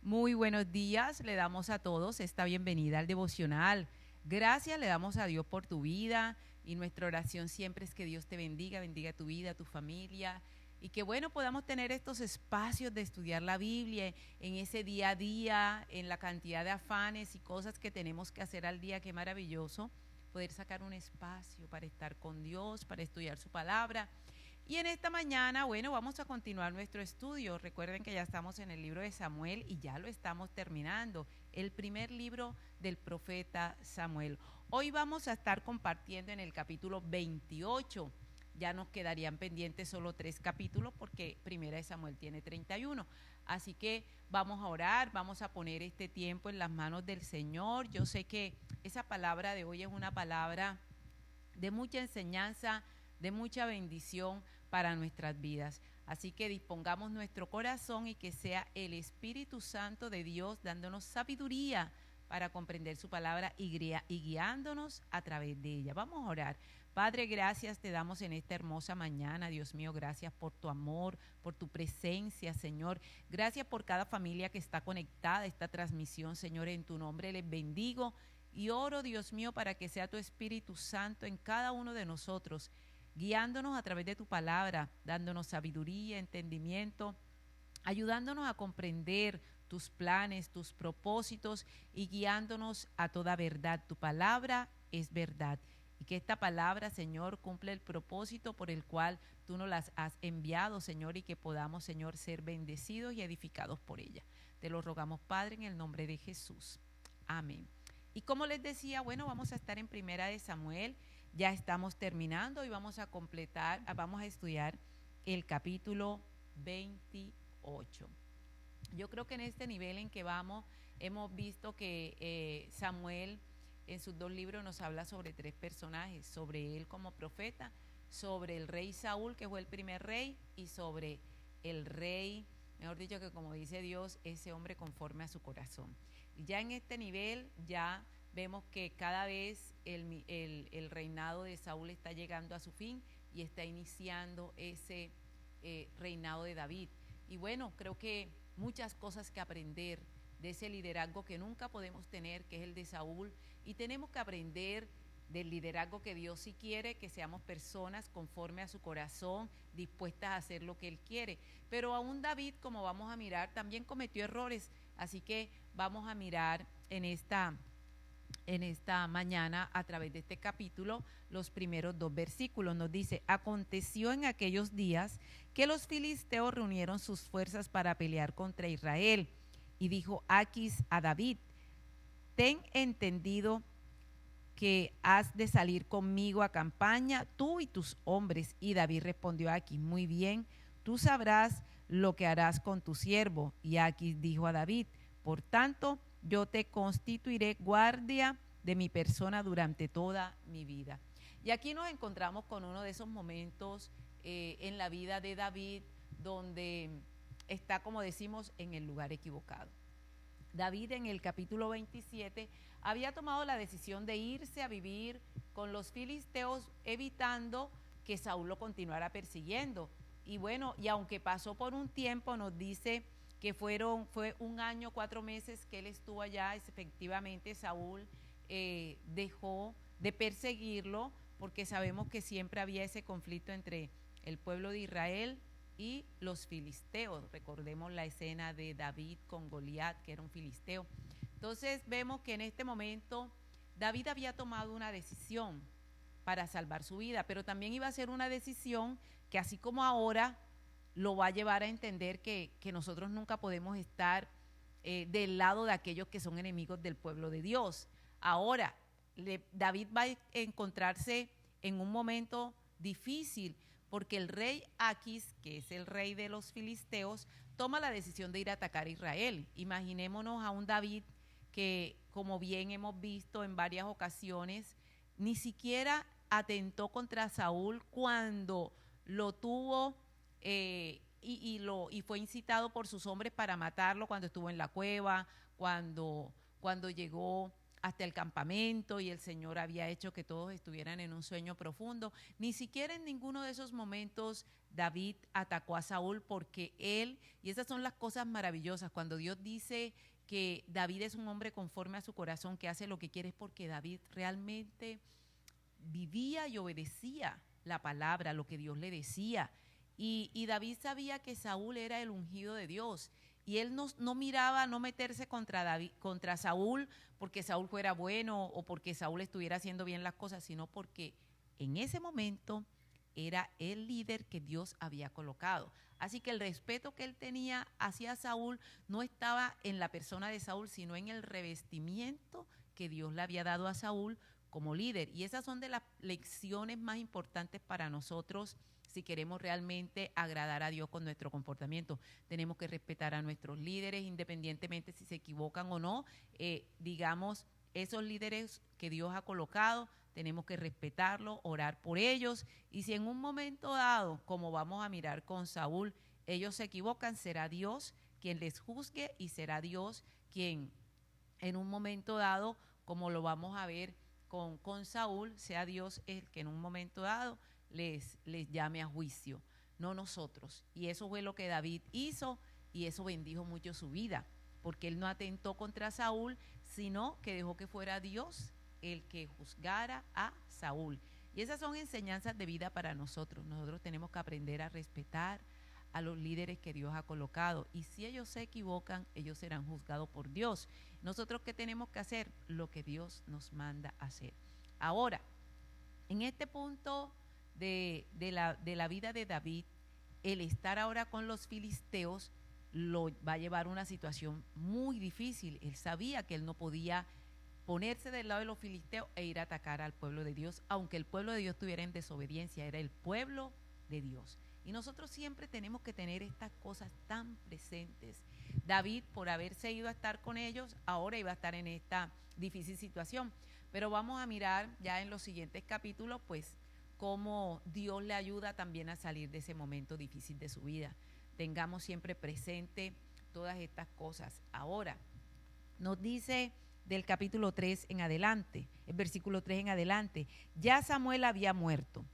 Muy buenos días, le damos a todos esta bienvenida al devocional. Gracias le damos a Dios por tu vida y nuestra oración siempre es que Dios te bendiga, bendiga tu vida, tu familia y que bueno podamos tener estos espacios de estudiar la Biblia en ese día a día, en la cantidad de afanes y cosas que tenemos que hacer al día. Qué maravilloso poder sacar un espacio para estar con Dios, para estudiar su palabra. Y en esta mañana, bueno, vamos a continuar nuestro estudio. Recuerden que ya estamos en el libro de Samuel y ya lo estamos terminando, el primer libro del profeta Samuel. Hoy vamos a estar compartiendo en el capítulo 28. Ya nos quedarían pendientes solo 3 capítulos porque Primera de Samuel tiene 31. Así que vamos a orar, vamos a poner este tiempo en las manos del Señor. Yo sé que esa palabra de hoy es una palabra de mucha enseñanza, de mucha bendición para nuestras vidas. Así que dispongamos nuestro corazón y que sea el Espíritu Santo de Dios dándonos sabiduría para comprender su palabra y guiándonos a través de ella. Vamos a orar. Padre, gracias te damos en esta hermosa mañana. Dios mío, gracias por tu amor, por tu presencia, Señor. Gracias por cada familia que está conectada a esta transmisión, Señor. En tu nombre les bendigo y oro, Dios mío, para que sea tu Espíritu Santo en cada uno de nosotros, guiándonos a través de tu palabra, dándonos sabiduría, entendimiento, ayudándonos a comprender tus planes, tus propósitos y guiándonos a toda verdad. Tu palabra es verdad. Y que esta palabra, Señor, cumple el propósito por el cual tú nos las has enviado, Señor, y que podamos, Señor, ser bendecidos y edificados por ella. Te lo rogamos, Padre, en el nombre de Jesús. Amén. Y como les decía, bueno, vamos a estar en Primera de Samuel. Ya estamos terminando y vamos a estudiar el capítulo 28. Yo creo que en este nivel en que vamos, hemos visto que Samuel en sus 2 libros nos habla sobre 3 personajes, sobre él como profeta, sobre el rey Saúl, que fue el primer rey, y sobre el rey, mejor dicho, que como dice Dios, ese hombre conforme a su corazón. Y ya en este nivel, ya vemos que cada vez el reinado de Saúl está llegando a su fin y está iniciando ese reinado de David. Y bueno, creo que muchas cosas que aprender de ese liderazgo que nunca podemos tener, que es el de Saúl, y tenemos que aprender del liderazgo que Dios sí quiere, que seamos personas conforme a su corazón, dispuestas a hacer lo que Él quiere. Pero aún David, como vamos a mirar, también cometió errores, así que vamos a mirar en esta mañana a través de este capítulo los primeros 2 versículos. Nos dice: aconteció en aquellos días que los filisteos reunieron sus fuerzas para pelear contra Israel, y dijo Aquis a David: ten entendido que has de salir conmigo a campaña, tú y tus hombres. Y David respondió a Aquis: muy bien, tú sabrás lo que harás con tu siervo. Y Aquis dijo a David: por tanto, yo te constituiré guardia de mi persona durante toda mi vida. Y aquí nos encontramos con uno de esos momentos en la vida de David donde está, como decimos, en el lugar equivocado. David en el capítulo 27 había tomado la decisión de irse a vivir con los filisteos, evitando que Saúl lo continuara persiguiendo. Y bueno, y aunque pasó por un tiempo, nos dice que fue 1 año, 4 meses que él estuvo allá. Efectivamente Saúl dejó de perseguirlo, porque sabemos que siempre había ese conflicto entre el pueblo de Israel y los filisteos. Recordemos la escena de David con Goliat, que era un filisteo. Entonces vemos que en este momento David había tomado una decisión para salvar su vida, pero también iba a ser una decisión que, así como ahora, lo va a llevar a entender que nosotros nunca podemos estar del lado de aquellos que son enemigos del pueblo de Dios. Ahora, David va a encontrarse en un momento difícil, porque el rey Aquis, que es el rey de los filisteos, toma la decisión de ir a atacar a Israel. Imaginémonos a un David que, como bien hemos visto en varias ocasiones, ni siquiera atentó contra Saúl cuando lo tuvo y fue incitado por sus hombres para matarlo, cuando estuvo en la cueva, cuando llegó hasta el campamento, y el Señor había hecho que todos estuvieran en un sueño profundo. Ni siquiera en ninguno de esos momentos David atacó a Saúl, porque él, y esas son las cosas maravillosas, cuando Dios dice que David es un hombre conforme a su corazón, que hace lo que quiere, es porque David realmente vivía y obedecía la palabra, lo que Dios le decía. Y David sabía que Saúl era el ungido de Dios, y él no miraba no meterse contra Saúl porque Saúl fuera bueno o porque Saúl estuviera haciendo bien las cosas, sino porque en ese momento era el líder que Dios había colocado. Así que el respeto que él tenía hacia Saúl no estaba en la persona de Saúl, sino en el revestimiento que Dios le había dado a Saúl como líder. Y esas son de las lecciones más importantes para nosotros si queremos realmente agradar a Dios con nuestro comportamiento. Tenemos que respetar a nuestros líderes, independientemente si se equivocan o no. Digamos, esos líderes que Dios ha colocado, tenemos que respetarlos, orar por ellos. Y si en un momento dado, como vamos a mirar con Saúl, ellos se equivocan, será Dios quien les juzgue, y será Dios quien en un momento dado, como lo vamos a ver con Saúl, sea Dios el que en un momento dado les llame a juicio, no nosotros. Y eso fue lo que David hizo, y eso bendijo mucho su vida, porque él no atentó contra Saúl, sino que dejó que fuera Dios el que juzgara a Saúl. Y esas son enseñanzas de vida para nosotros. Nosotros tenemos que aprender a respetar a los líderes que Dios ha colocado, y si ellos se equivocan, ellos serán juzgados por Dios. Nosotros, ¿qué tenemos que hacer? Lo que Dios nos manda hacer. Ahora, en este punto de la vida de David, el estar ahora con los filisteos lo va a llevar a una situación muy difícil. Él sabía que él no podía ponerse del lado de los filisteos e ir a atacar al pueblo de Dios, aunque el pueblo de Dios estuviera en desobediencia, era el pueblo de Dios. Y nosotros siempre tenemos que tener estas cosas tan presentes. David, por haberse ido a estar con ellos, ahora iba a estar en esta difícil situación. Pero vamos a mirar ya en los siguientes capítulos, pues, cómo Dios le ayuda también a salir de ese momento difícil de su vida. Tengamos siempre presente todas estas cosas. Ahora, nos dice del capítulo 3 en adelante, el versículo 3 en adelante, ya Samuel había muerto,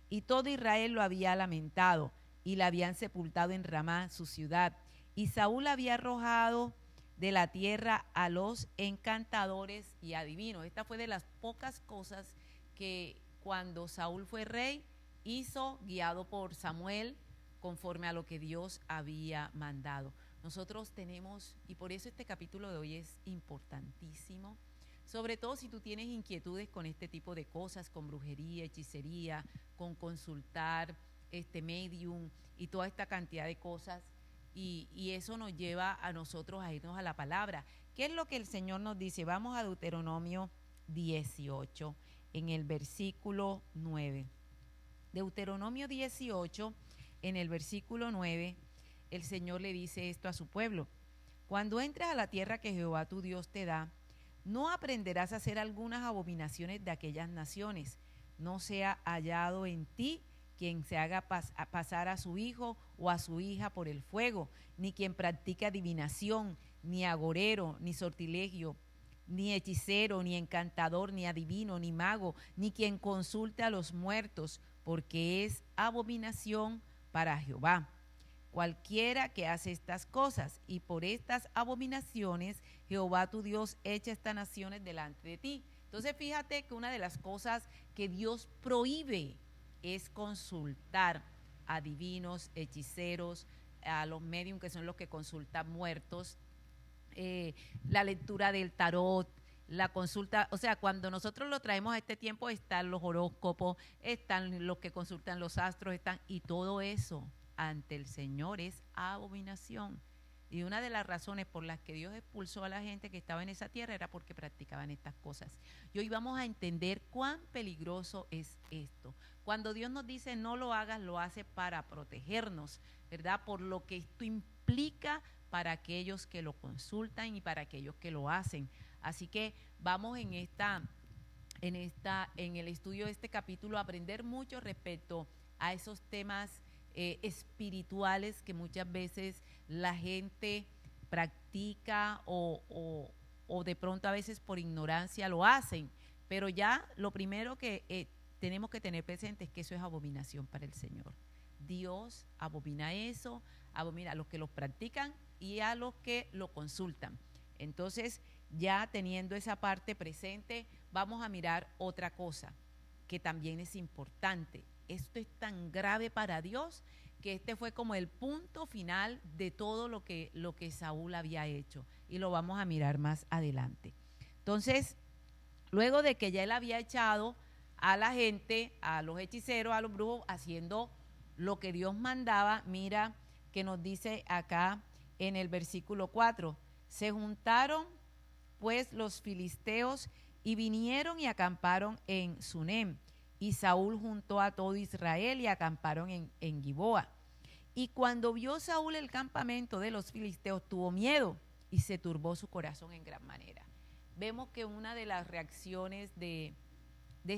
y todo Israel lo había lamentado, y la habían sepultado en Ramá, su ciudad. Y Saúl había arrojado de la tierra a los encantadores y adivinos. Esta fue de las pocas cosas que cuando Saúl fue rey hizo, guiado por Samuel, conforme a lo que Dios había mandado. Nosotros tenemos, y por eso este capítulo de hoy es importantísimo, sobre todo si tú tienes inquietudes con este tipo de cosas, con brujería, hechicería, con consultar medium y toda esta cantidad de cosas, y eso nos lleva a nosotros a irnos a la palabra. ¿Qué es lo que el Señor nos dice? Vamos a Deuteronomio 18, en el versículo 9. Deuteronomio 18, en el versículo 9, el Señor le dice esto a su pueblo: cuando entres a la tierra que Jehová tu Dios te da, no aprenderás a hacer algunas abominaciones de aquellas naciones. No sea hallado en ti quien se haga pasar a su hijo o a su hija por el fuego, ni quien practique adivinación, ni agorero, ni sortilegio, ni hechicero, ni encantador, ni adivino, ni mago, ni quien consulte a los muertos, porque es abominación para Jehová. Cualquiera que hace estas cosas, y por estas abominaciones Jehová tu Dios echa estas naciones delante de ti. Entonces fíjate que una de las cosas que Dios prohíbe es consultar a adivinos, hechiceros, a los medium, que son los que consultan muertos, la lectura del tarot, la consulta. O sea, cuando nosotros lo traemos a este tiempo, están los horóscopos, están los que consultan los astros, y todo eso ante el Señor es abominación. Y una de las razones por las que Dios expulsó a la gente que estaba en esa tierra era porque practicaban estas cosas. Y hoy vamos a entender cuán peligroso es esto. Cuando Dios nos dice no lo hagas, lo hace para protegernos, ¿verdad? Por lo que esto implica para aquellos que lo consultan y para aquellos que lo hacen. Así que vamos en el estudio de este capítulo a aprender mucho respecto a esos temas espirituales que muchas veces la gente practica o o de pronto a veces por ignorancia lo hacen, pero ya lo primero que tenemos que tener presente es que eso es abominación para el Señor. Dios abomina eso, abomina a los que lo practican y a los que lo consultan. Entonces, ya teniendo esa parte presente, vamos a mirar otra cosa que también es importante. Esto es tan grave para Dios que este fue como el punto final de todo lo que Saúl había hecho, y lo vamos a mirar más adelante. Entonces, luego de que ya él había echado a la gente, a los hechiceros, a los brujos, haciendo lo que Dios mandaba, mira que nos dice acá en el versículo 4, se juntaron pues los filisteos y vinieron y acamparon en Sunem, y Saúl juntó a todo Israel y acamparon en Giboa. Y cuando vio Saúl el campamento de los filisteos, tuvo miedo y se turbó su corazón en gran manera. Vemos que una de las reacciones de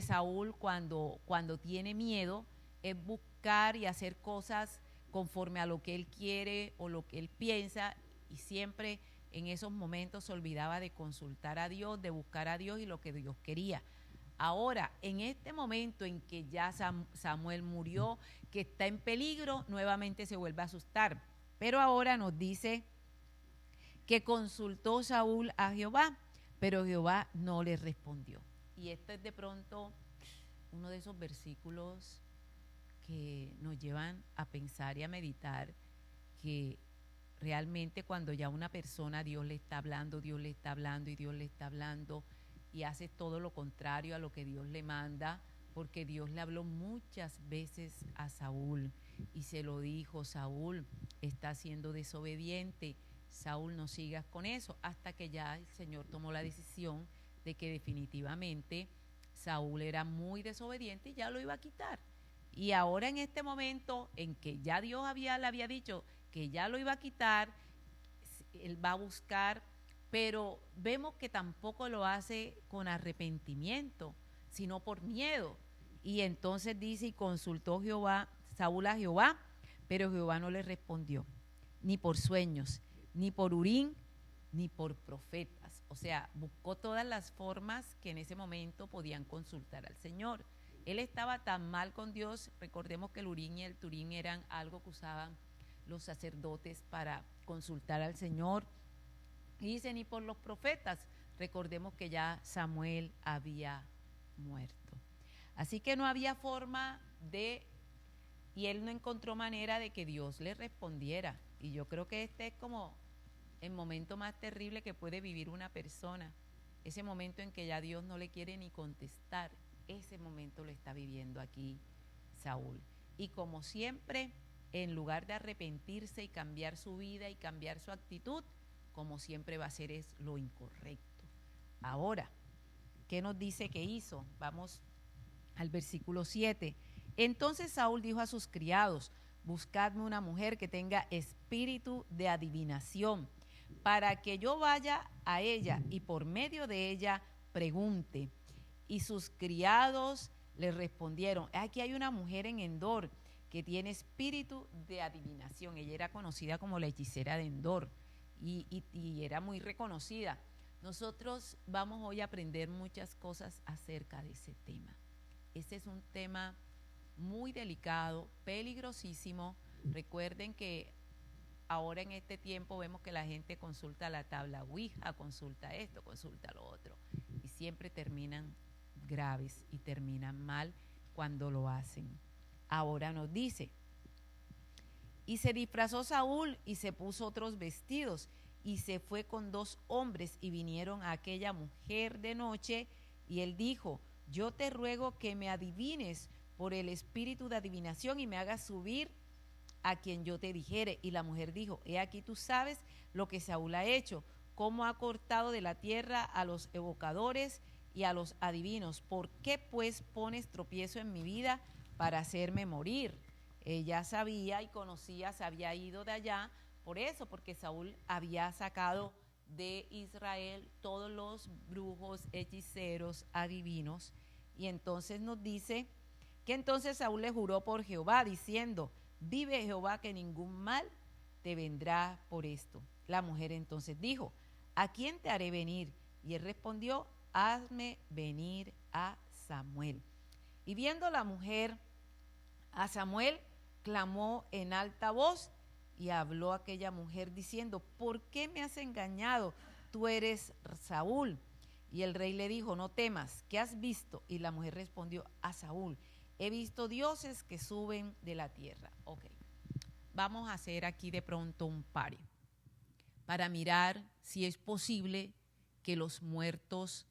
Saúl cuando tiene miedo es buscar y hacer cosas conforme a lo que él quiere o lo que él piensa, y siempre en esos momentos se olvidaba de consultar a Dios, de buscar a Dios y lo que Dios quería. Ahora, en este momento en que ya Samuel murió, que está en peligro, nuevamente se vuelve a asustar. Pero ahora nos dice que consultó Saúl a Jehová, pero Jehová no le respondió. Y esto es de pronto uno de esos versículos que nos llevan a pensar y a meditar que realmente cuando ya una persona Dios le está hablando y Dios le está hablando y hace todo lo contrario a lo que Dios le manda, porque Dios le habló muchas veces a Saúl y se lo dijo: Saúl, está siendo desobediente, Saúl, no sigas con eso, hasta que ya el Señor tomó la decisión de que definitivamente Saúl era muy desobediente y ya lo iba a quitar. Y ahora en este momento en que ya Dios le había dicho que ya lo iba a quitar, él va a buscar, pero vemos que tampoco lo hace con arrepentimiento, sino por miedo. Y entonces dice: y consultó Saúl a Jehová, pero Jehová no le respondió, ni por sueños, ni por Urim, ni por profetas. O sea, buscó todas las formas que en ese momento podían consultar al Señor. Él estaba tan mal con Dios. Recordemos que el Urim y el Turim eran algo que usaban los sacerdotes para consultar al Señor. Y dice: ni por los profetas. Recordemos que ya Samuel había muerto. Así que no había forma y él no encontró manera de que Dios le respondiera. Y yo creo que este es como el momento más terrible que puede vivir una persona. Ese momento en que ya Dios no le quiere ni contestar. Ese momento lo está viviendo aquí Saúl. Y como siempre, en lugar de arrepentirse y cambiar su vida y cambiar su actitud, como siempre va a hacer es lo incorrecto. Ahora, ¿qué nos dice que hizo? Vamos al versículo 7. Entonces Saúl dijo a sus criados: buscadme una mujer que tenga espíritu de adivinación, para que yo vaya a ella y por medio de ella pregunte. Y sus criados le respondieron: aquí hay una mujer en Endor que tiene espíritu de adivinación. Ella era conocida como la hechicera de Endor y era muy reconocida. Nosotros vamos hoy a aprender muchas cosas acerca de ese tema. Ese es un tema muy delicado, peligrosísimo. Recuerden que ahora en este tiempo vemos que la gente consulta la tabla Ouija, consulta esto, consulta lo otro, y siempre terminan graves y terminan mal cuando lo hacen. Ahora nos dice: y se disfrazó Saúl y se puso otros vestidos y se fue con 2 hombres y vinieron a aquella mujer de noche, y él dijo: yo te ruego que me adivines por el espíritu de adivinación y me hagas subir a quien yo te dijere. Y la mujer dijo: he aquí tú sabes lo que Saúl ha hecho, cómo ha cortado de la tierra a los evocadores y a los adivinos. ¿Por qué pues pones tropiezo en mi vida para hacerme morir? Ella sabía y conocía, se había ido de allá por eso, porque Saúl había sacado de Israel todos los brujos, hechiceros, adivinos. Y entonces nos dice que entonces Saúl le juró por Jehová, diciendo: vive Jehová que ningún mal te vendrá por esto. La mujer entonces dijo: ¿a quién te haré venir? Y él respondió, hazme venir a Samuel. Y viendo la mujer a Samuel, clamó en alta voz y habló aquella mujer diciendo, ¿por qué me has engañado? Tú eres Saúl. Y el rey le dijo, no temas, ¿qué has visto? Y la mujer respondió a Saúl, he visto dioses que suben de la tierra. Ok, vamos a hacer aquí de pronto un pare para mirar si es posible que los muertos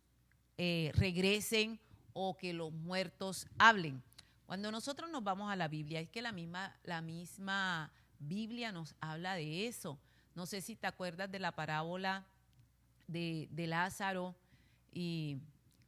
regresen o que los muertos hablen. Cuando nosotros nos vamos a la Biblia, es que la misma Biblia nos habla de eso. No sé si te acuerdas de la parábola de Lázaro y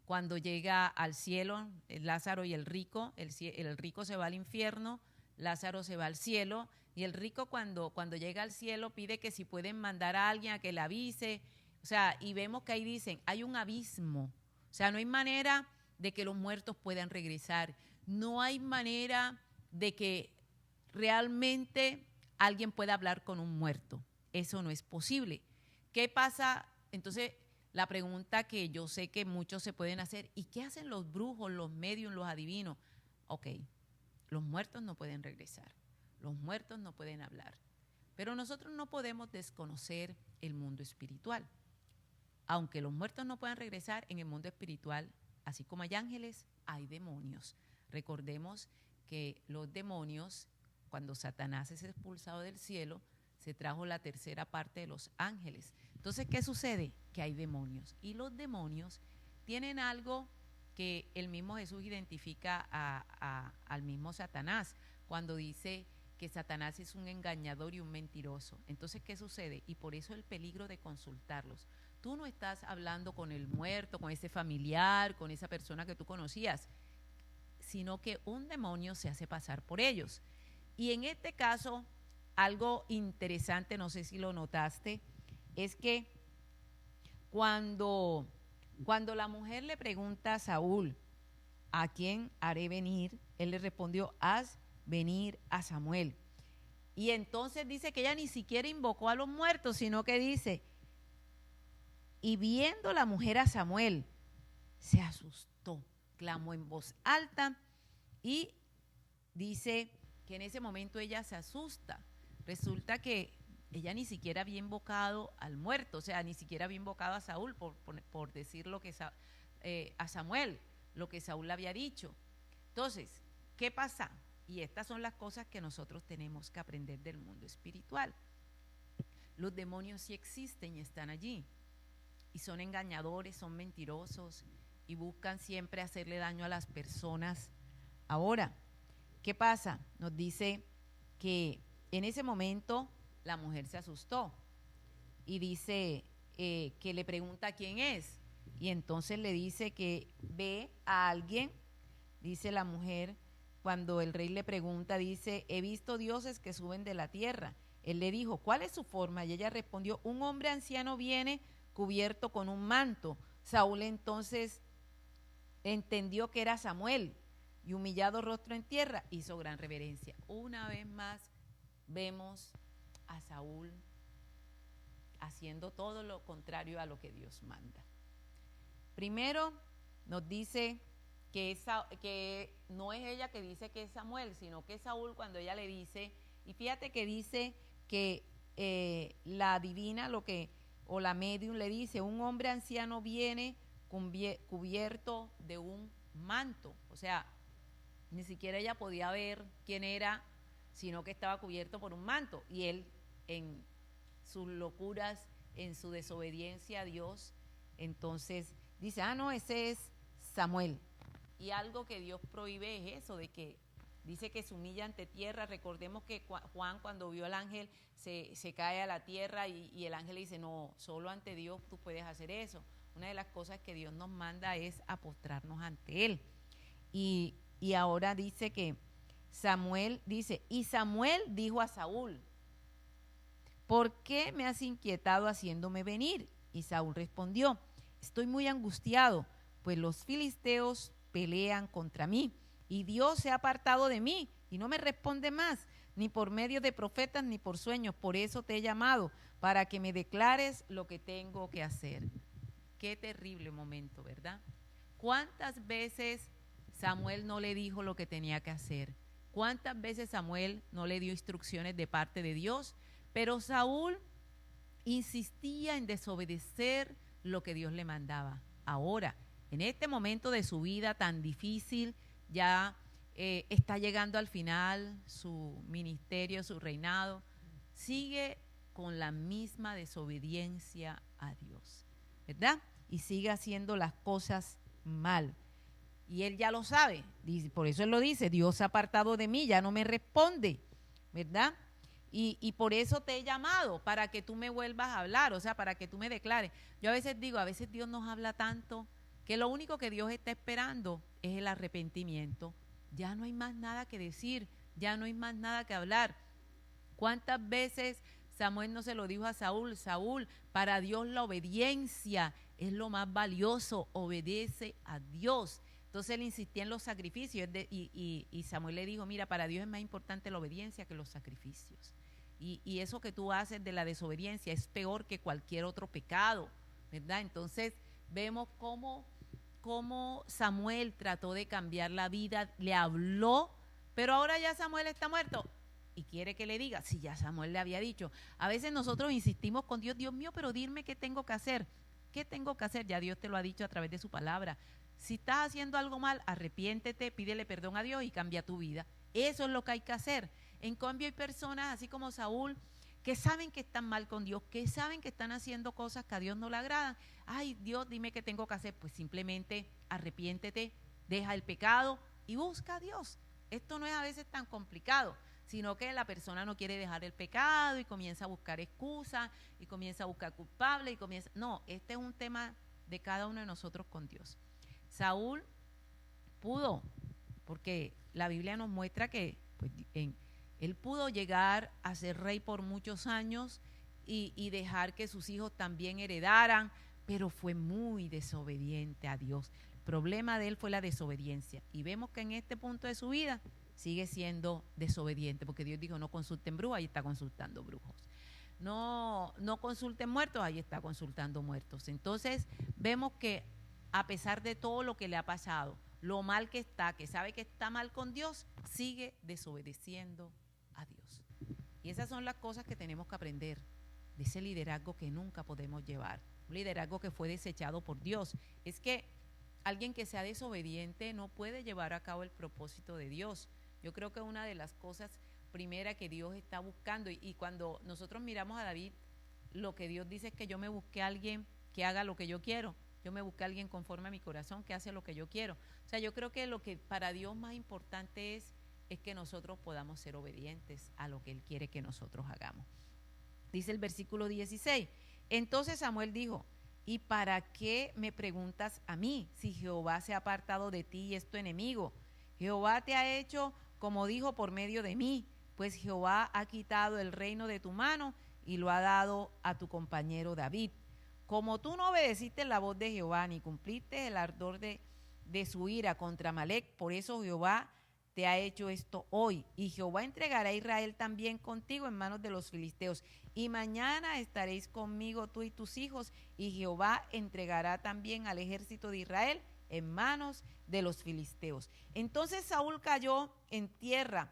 cuando llega al cielo, Lázaro y el rico se va al infierno, Lázaro se va al cielo, y el rico cuando llega al cielo pide que si pueden mandar a alguien a que le avise, o sea, y vemos que ahí dicen, hay un abismo, o sea, no hay manera de que los muertos puedan regresar, no hay manera de que realmente alguien pueda hablar con un muerto, eso no es posible. ¿Qué pasa? Entonces, la pregunta que yo sé que muchos se pueden hacer, ¿y qué hacen los brujos, los medios, los adivinos? Ok, los muertos no pueden regresar, los muertos no pueden hablar, pero nosotros no podemos desconocer el mundo espiritual. Aunque los muertos no puedan regresar, en el mundo espiritual, así como hay ángeles, hay demonios. Recordemos que los demonios, cuando Satanás es expulsado del cielo, se trajo la tercera parte de los ángeles. Entonces, ¿qué sucede? Que hay demonios. Y los demonios tienen algo que el mismo Jesús identifica al mismo Satanás, cuando dice que Satanás es un engañador y un mentiroso. Entonces, ¿qué sucede? Y por eso el peligro de consultarlos. Tú no estás hablando con el muerto, con ese familiar, con esa persona que tú conocías, sino que un demonio se hace pasar por ellos. Y en este caso, algo interesante, no sé si lo notaste, es que cuando la mujer le pregunta a Saúl, ¿a quién haré venir? Él le respondió, haz venir a Samuel. Y entonces dice que ella ni siquiera invocó a los muertos, sino que dice, y viendo la mujer a Samuel, se asustó, clamó en voz alta y dice que en ese momento ella se asusta. Resulta que ella ni siquiera había invocado al muerto, o sea, ni siquiera había invocado a Saúl por decir lo que a Samuel, lo que Saúl le había dicho. Entonces, ¿qué pasa? Y estas son las cosas que nosotros tenemos que aprender del mundo espiritual. Los demonios sí existen y están allí. Y son engañadores, son mentirosos y buscan siempre hacerle daño a las personas. Ahora, ¿qué pasa? Nos dice que en ese momento la mujer se asustó y dice que le pregunta quién es. Y entonces le dice que ve a alguien, dice la mujer, cuando el rey le pregunta, dice, he visto dioses que suben de la tierra. Él le dijo, ¿cuál es su forma? Y ella respondió, un hombre anciano viene cubierto con un manto. Saúl entonces entendió que era Samuel y humillado rostro en tierra hizo gran reverencia. Una vez más vemos a Saúl haciendo todo lo contrario a lo que Dios manda. Primero nos dice que no es ella que dice que es Samuel, sino que es Saúl cuando ella le dice, y fíjate que dice que la divina o la medium le dice, un hombre anciano viene cubierto de un manto, o sea, ni siquiera ella podía ver quién era, sino que estaba cubierto por un manto, y él en sus locuras, en su desobediencia a Dios, entonces dice, no, ese es Samuel. Y algo que Dios prohíbe es eso, de que dice que se humilla ante tierra. Recordemos que Juan cuando vio al ángel se cae a la tierra y el ángel le dice, no, solo ante Dios tú puedes hacer eso. Una de las cosas que Dios nos manda es a postrarnos ante Él. Y ahora dice que Samuel dice, y Samuel dijo a Saúl, ¿por qué me has inquietado haciéndome venir? Y Saúl respondió, estoy muy angustiado, pues los filisteos pelean contra mí y Dios se ha apartado de mí y no me responde más. ni por medio de profetas, ni por sueños. Por eso te he llamado, para que me declares lo que tengo que hacer. Qué terrible momento, ¿verdad? ¿Cuántas veces Samuel no le dijo lo que tenía que hacer? ¿Cuántas veces Samuel no le dio instrucciones de parte de Dios? Pero Saúl insistía en desobedecer lo que Dios le mandaba. Ahora, en este momento de su vida tan difícil, ya está llegando al final su ministerio, su reinado, sigue con la misma desobediencia a Dios, ¿verdad? Y sigue haciendo las cosas mal. Y él ya lo sabe, por eso él lo dice, Dios se ha apartado de mí, ya no me responde, ¿verdad? Y por eso te he llamado, para que tú me vuelvas a hablar, o sea, para que tú me declares. Yo a veces digo, a veces Dios nos habla tanto que lo único que Dios está esperando es el arrepentimiento. Ya no hay más nada que decir, ya no hay más nada que hablar. ¿Cuántas veces Samuel no se lo dijo a Saúl? Saúl, para Dios la obediencia es lo más valioso, obedece a Dios. Entonces él insistía en los sacrificios y Samuel le dijo, mira, para Dios es más importante la obediencia que los sacrificios. Y eso que tú haces de la desobediencia es peor que cualquier otro pecado, ¿verdad? Entonces vemos cómo Samuel trató de cambiar la vida, le habló, pero ahora ya Samuel está muerto. Y quiere que le diga, si ya Samuel le había dicho. A veces nosotros insistimos con Dios, Dios mío, pero dime qué tengo que hacer. ¿Qué tengo que hacer? Ya Dios te lo ha dicho a través de su palabra. Si estás haciendo algo mal, arrepiéntete, pídele perdón a Dios y cambia tu vida. Eso es lo que hay que hacer. En cambio hay personas, así como Saúl, que saben que están mal con Dios, que saben que están haciendo cosas que a Dios no le agradan. Ay, Dios, dime qué tengo que hacer. Pues simplemente arrepiéntete, deja el pecado y busca a Dios. Esto no es a veces tan complicado, sino que la persona no quiere dejar el pecado y comienza a buscar excusas y comienza a buscar culpables y comienza... No, este es un tema de cada uno de nosotros con Dios. Saúl pudo, porque la Biblia nos muestra que pues, él pudo llegar a ser rey por muchos años y dejar que sus hijos también heredaran, pero fue muy desobediente a Dios. El problema de él fue la desobediencia y vemos que en este punto de su vida sigue siendo desobediente, porque Dios dijo no consulten brujos, ahí está consultando brujos. No consulten muertos, ahí está consultando muertos. Entonces vemos que a pesar de todo lo que le ha pasado, lo mal que está, que sabe que está mal con Dios, sigue desobedeciendo a Dios. Y esas son las cosas que tenemos que aprender de ese liderazgo que nunca podemos llevar, un liderazgo que fue desechado por Dios. Es que alguien que sea desobediente no puede llevar a cabo el propósito de Dios. Yo creo que una de las cosas primeras que Dios está buscando, y cuando nosotros miramos a David, lo que Dios dice es que yo me busqué a alguien que haga lo que yo quiero. Yo me busqué a alguien conforme a mi corazón que hace lo que yo quiero. O sea, yo creo que lo que para Dios más importante es que nosotros podamos ser obedientes a lo que Él quiere que nosotros hagamos. Dice el versículo 16. Entonces Samuel dijo, ¿y para qué me preguntas a mí si Jehová se ha apartado de ti y es tu enemigo? Jehová te ha hecho como dijo por medio de mí, pues Jehová ha quitado el reino de tu mano y lo ha dado a tu compañero David. Como tú no obedeciste la voz de Jehová, ni cumpliste el ardor de su ira contra Amalec, por eso Jehová te ha hecho esto hoy. Y Jehová entregará a Israel también contigo en manos de los filisteos. Y mañana estaréis conmigo tú y tus hijos, y Jehová entregará también al ejército de Israel en manos de los filisteos. Entonces Saúl cayó en tierra,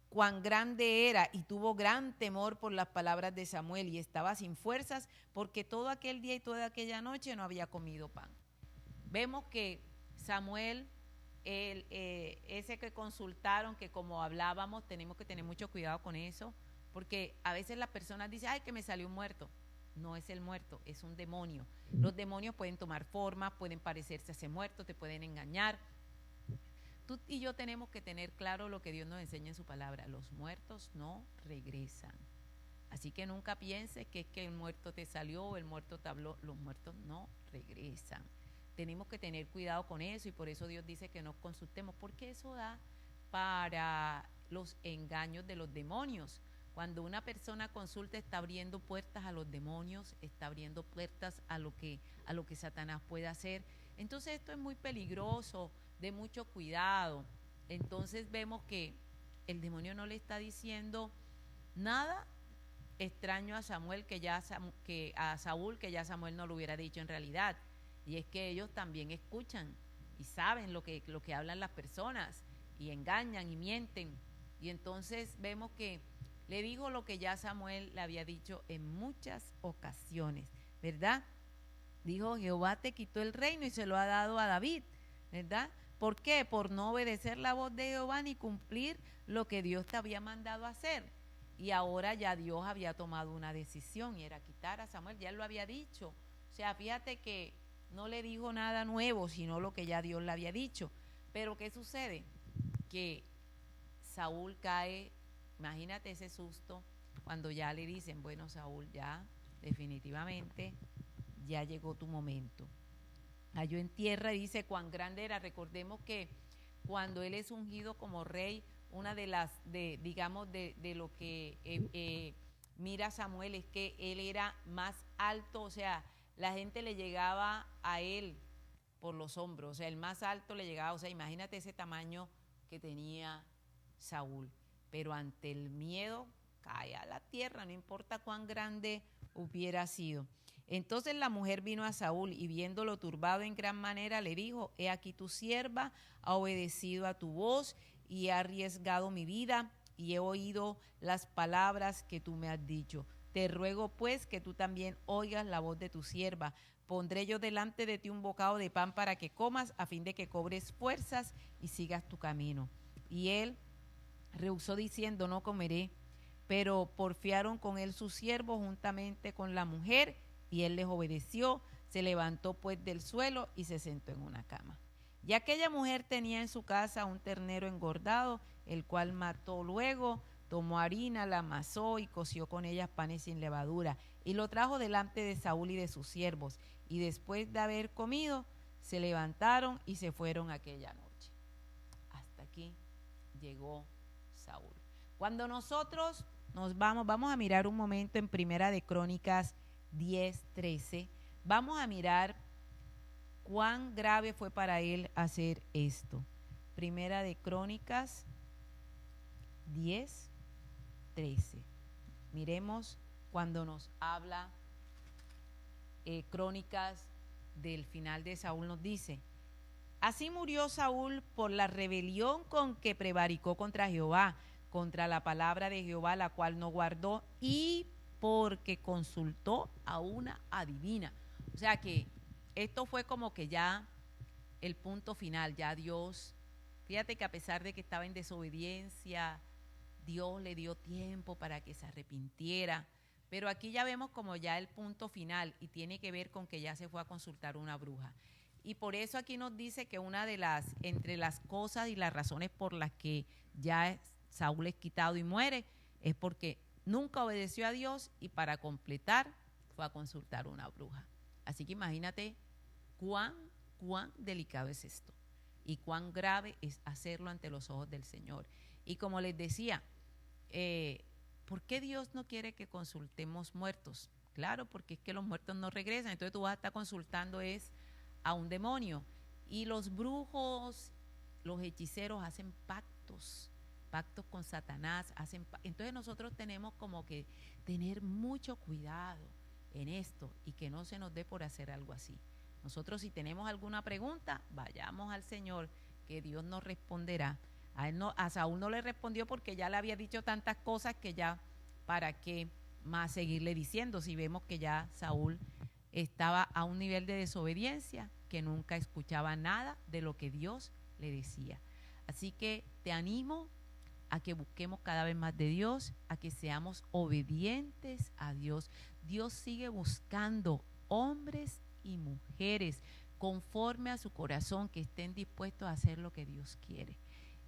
cuán grande era, y tuvo gran temor por las palabras de Samuel, y estaba sin fuerzas, porque todo aquel día y toda aquella noche no había comido pan. Vemos que Samuel, ese que consultaron, que como hablábamos, tenemos que tener mucho cuidado con eso, porque a veces las personas dicen, ay, que me salió un muerto. No es el muerto, es un demonio. Los demonios pueden tomar forma, pueden parecerse a ese muerto, te pueden engañar. Tú y yo tenemos que tener claro lo que Dios nos enseña en su palabra. Los muertos no regresan. Así que nunca pienses que es que el muerto te salió o el muerto te habló. Los muertos no regresan. Tenemos que tener cuidado con eso y por eso Dios dice que nos consultemos, porque eso da para los engaños de los demonios. Cuando una persona consulta está abriendo puertas a los demonios, está abriendo puertas a lo que Satanás puede hacer. Entonces esto es muy peligroso, de mucho cuidado. Entonces vemos que el demonio no le está diciendo nada extraño a Samuel que a Saúl que ya Samuel no lo hubiera dicho en realidad, y es que ellos también escuchan y saben lo que hablan las personas y engañan y mienten, y entonces vemos que le dijo lo que ya Samuel le había dicho en muchas ocasiones, ¿verdad? Dijo: Jehová te quitó el reino y se lo ha dado a David, ¿verdad? ¿Por qué? Por no obedecer la voz de Jehová ni cumplir lo que Dios te había mandado hacer. Y ahora ya Dios había tomado una decisión y era quitar a Samuel, ya él lo había dicho. O sea, fíjate que no le dijo nada nuevo, sino lo que ya Dios le había dicho. Pero ¿qué sucede? Que Saúl cae, imagínate ese susto, cuando ya le dicen: bueno, Saúl, ya definitivamente ya llegó tu momento. Cayó en tierra y dice cuán grande era. Recordemos que cuando él es ungido como rey, una de las, digamos, de lo que mira Samuel es que él era más alto, o sea, la gente le llegaba a él por los hombros, o sea, el más alto le llegaba, o sea, imagínate ese tamaño que tenía Saúl, pero ante el miedo cae a la tierra, no importa cuán grande hubiera sido. Entonces la mujer vino a Saúl y viéndolo turbado en gran manera le dijo: he aquí tu sierva ha obedecido a tu voz y he arriesgado mi vida y he oído las palabras que tú me has dicho. Te ruego pues que tú también oigas la voz de tu sierva. Pondré yo delante de ti un bocado de pan para que comas, a fin de que cobres fuerzas y sigas tu camino. Y él rehusó diciendo: no comeré. Pero porfiaron con él sus siervos juntamente con la mujer, y él les obedeció. Se levantó pues del suelo y se sentó en una cama. Y aquella mujer tenía en su casa un ternero engordado, el cual mató luego, tomó harina, la amasó y coció con ellas panes sin levadura, y lo trajo delante de Saúl y de sus siervos. Y después de haber comido, se levantaron y se fueron aquella noche. Hasta aquí llegó Saúl. Cuando nosotros vamos a mirar un momento en Primera de Crónicas 10:13, vamos a mirar cuán grave fue para él hacer esto. Primera de Crónicas 10:13. Miremos cuando nos habla Crónicas del final de Saúl, nos dice: así murió Saúl por la rebelión con que prevaricó contra Jehová, contra la palabra de Jehová, la cual no guardó, y porque consultó a una adivina. O sea que esto fue como que ya el punto final, ya Dios, fíjate que a pesar de que estaba en desobediencia, Dios le dio tiempo para que se arrepintiera, pero aquí ya vemos como ya el punto final y tiene que ver con que ya se fue a consultar una bruja. Y por eso aquí nos dice que una de entre las cosas y las razones por las que ya Saúl es quitado y muere, es porque nunca obedeció a Dios y para completar fue a consultar una bruja. Así que imagínate cuán delicado es esto y cuán grave es hacerlo ante los ojos del Señor. Y como les decía, ¿por qué Dios no quiere que consultemos muertos? Claro, porque es que los muertos no regresan, entonces tú vas a estar consultando a un demonio. Y los brujos, los hechiceros hacen pactos con Satanás, entonces nosotros tenemos como que tener mucho cuidado en esto y que no se nos dé por hacer algo así. Nosotros, si tenemos alguna pregunta, vayamos al Señor, que Dios nos responderá. A Saúl no le respondió porque ya le había dicho tantas cosas que ya para qué más seguirle diciendo, si vemos que ya Saúl estaba a un nivel de desobediencia que nunca escuchaba nada de lo que Dios le decía. Así que te animo a que busquemos cada vez más de Dios, a que seamos obedientes a Dios. Dios sigue buscando hombres y mujeres conforme a su corazón, que estén dispuestos a hacer lo que Dios quiere,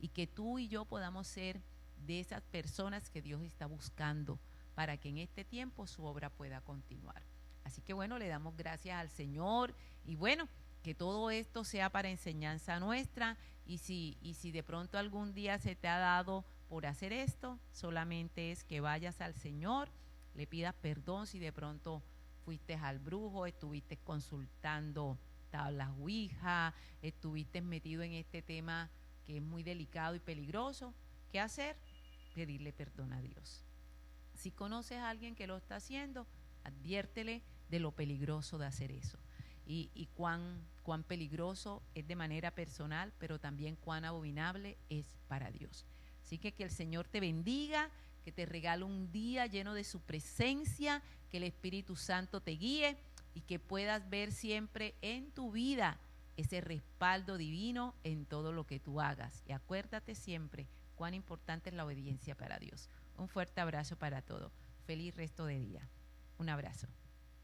y que tú y yo podamos ser de esas personas que Dios está buscando para que en este tiempo su obra pueda continuar. Así que bueno, le damos gracias al Señor y bueno, que todo esto sea para enseñanza nuestra, y si de pronto algún día se te ha dado por hacer esto, solamente es que vayas al Señor, le pidas perdón si de pronto fuiste al brujo, estuviste consultando tablas Ouija, estuviste metido en este tema que es muy delicado y peligroso, ¿qué hacer? Pedirle perdón a Dios. Si conoces a alguien que lo está haciendo, adviértele de lo peligroso de hacer eso y cuán peligroso es de manera personal, pero también cuán abominable es para Dios. Así que el Señor te bendiga, que te regale un día lleno de su presencia, que el Espíritu Santo te guíe y que puedas ver siempre en tu vida ese respaldo divino en todo lo que tú hagas. Y acuérdate siempre cuán importante es la obediencia para Dios. Un fuerte abrazo para todos. Feliz resto de día. Un abrazo.